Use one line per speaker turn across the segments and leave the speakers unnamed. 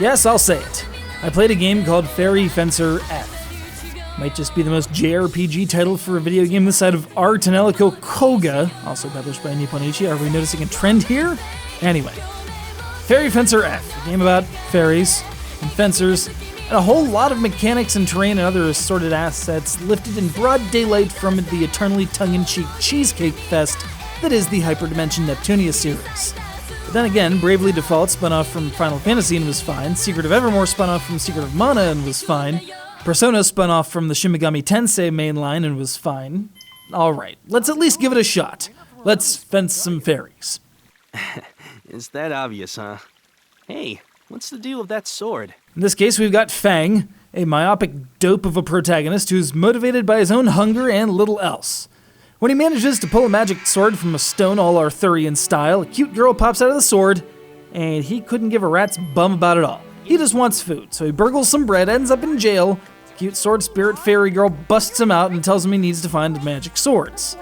Yes, I'll say it. I played a game called FENCER F. Might just be the most JRPG title for a video game this side of Art and Elko Koga, also published by Nippon-Ichi. Are we noticing a trend here? Anyway, FENCER F, a game about fairies and fencers, and a whole lot of mechanics and terrain and other assorted assets lifted in broad daylight from the eternally tongue-in-cheek cheesecake fest that is the Hyperdimension Neptunia series. But then again, Bravely Default spun off from Final Fantasy and was fine, Secret of Evermore spun off from Secret of Mana and was fine, Persona spun off from the Shin Megami Tensei mainline and was fine. Alright, let's at least give it a shot. Let's fence some fairies.
It's that obvious, huh? Hey, what's the deal with that sword?
In this case, we've got Fang, a myopic dope of a protagonist who's motivated by his own hunger and little else. When he manages to pull a magic sword from a stone all Arthurian style, a cute girl pops out of the sword, and he couldn't give a rat's bum about it all. He just wants food, so he burgles some bread, ends up in jail. The cute sword spirit fairy girl busts him out and tells him he needs to find magic swords.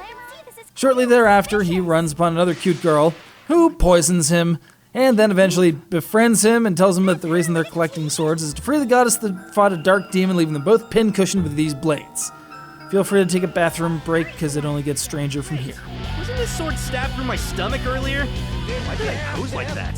Shortly thereafter, he runs upon another cute girl, who poisons him, and then eventually befriends him and tells him that the reason they're collecting swords is to free the goddess that fought a dark demon, leaving them both pin-cushioned with these blades. Feel free to take a bathroom break, because it only gets stranger from here.
Wasn't this sword stabbed through my stomach earlier? Why did I pose like that?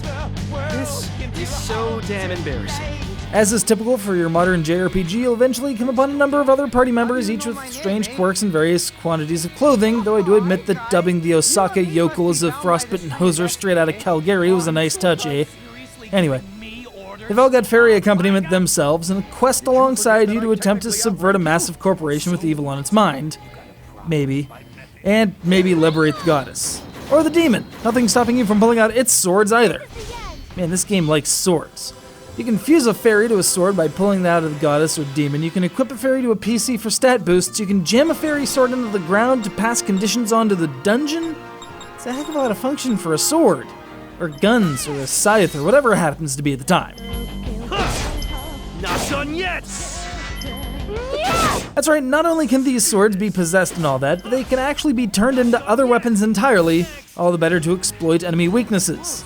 This is so damn embarrassing.
As is typical for your modern JRPG, you'll eventually come upon a number of other party members, each with strange quirks and various quantities of clothing, though I do admit that dubbing the Osaka yokel as a frostbitten hoser straight out of Calgary was a nice touch, eh? Anyway, they've all got fairy accompaniment themselves, and a quest alongside you to attempt to subvert a massive corporation with evil on its mind. Maybe. And maybe liberate the goddess. Or the demon. Nothing stopping you from pulling out its swords either. Man, this game likes swords. You can fuse a fairy to a sword by pulling that out of the goddess or demon. You can equip a fairy to a PC for stat boosts. You can jam a fairy sword into the ground to pass conditions onto the dungeon. It's a heck of a lot of function for a sword. Or guns, or a scythe, or whatever it happens to be at the time.
Not done yet!
That's right, not only can these swords be possessed and all that, but they can actually be turned into other weapons entirely, all the better to exploit enemy weaknesses.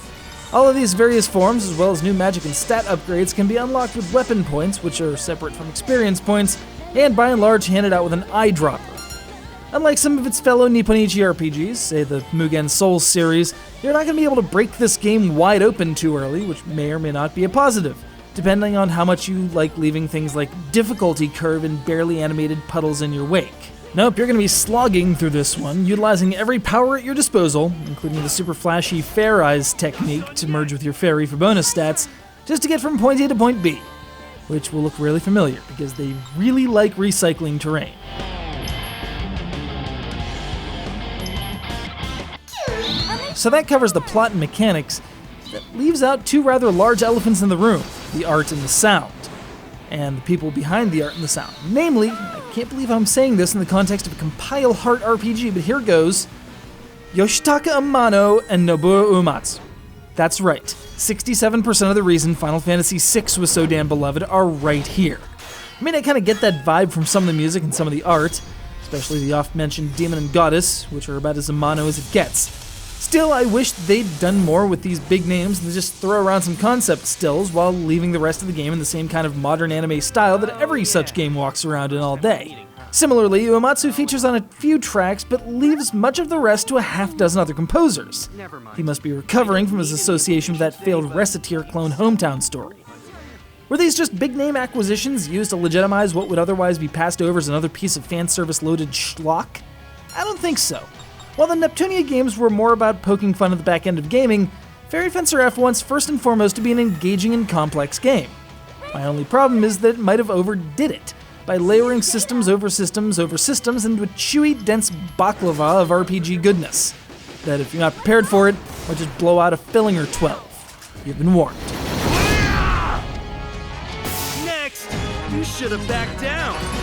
All of these various forms, as well as new magic and stat upgrades, can be unlocked with weapon points, which are separate from experience points, and by and large handed out with an eyedropper. Unlike some of its fellow Nippon-Ichi RPGs, say the Mugen Souls series, you're not going to be able to break this game wide open too early, which may or may not be a positive, depending on how much you like leaving things like difficulty curve and barely animated puddles in your wake. Nope, you're going to be slogging through this one, utilizing every power at your disposal, including the super flashy Fair Eyes technique to merge with your fairy for bonus stats, just to get from point A to point B, which will look really familiar because they really like recycling terrain. So that covers the plot and mechanics. That leaves out two rather large elephants in the room, the art and the sound, and the people behind the art and the sound. Namely, I can't believe I'm saying this in the context of a compile heart RPG, but here goes, Yoshitaka Amano and Nobuo Uematsu. That's right, 67% of the reason Final Fantasy VI was so damn beloved are right here. I mean, I kind of get that vibe from some of the music and some of the art, especially the oft-mentioned Demon and Goddess, which are about as Amano as it gets. Still, I wish they'd done more with these big names than just throw around some concept stills while leaving the rest of the game in the same kind of modern anime style that every such game walks around in all day. Similarly, Uematsu features on a few tracks, but leaves much of the rest to a half-dozen other composers. He must be recovering from his association with that failed Reciteer clone Hometown story. Were these just big-name acquisitions used to legitimize what would otherwise be passed over as another piece of fan service-loaded schlock? I don't think so. While the Neptunia games were more about poking fun at the back end of gaming, FENCER F wants first and foremost to be an engaging and complex game. My only problem is that it might have overdid it, by layering systems over systems over systems into a chewy, dense baklava of RPG goodness, that if you're not prepared for it, might just blow out a filling or 12. You've been warned.
Next! You should have backed down!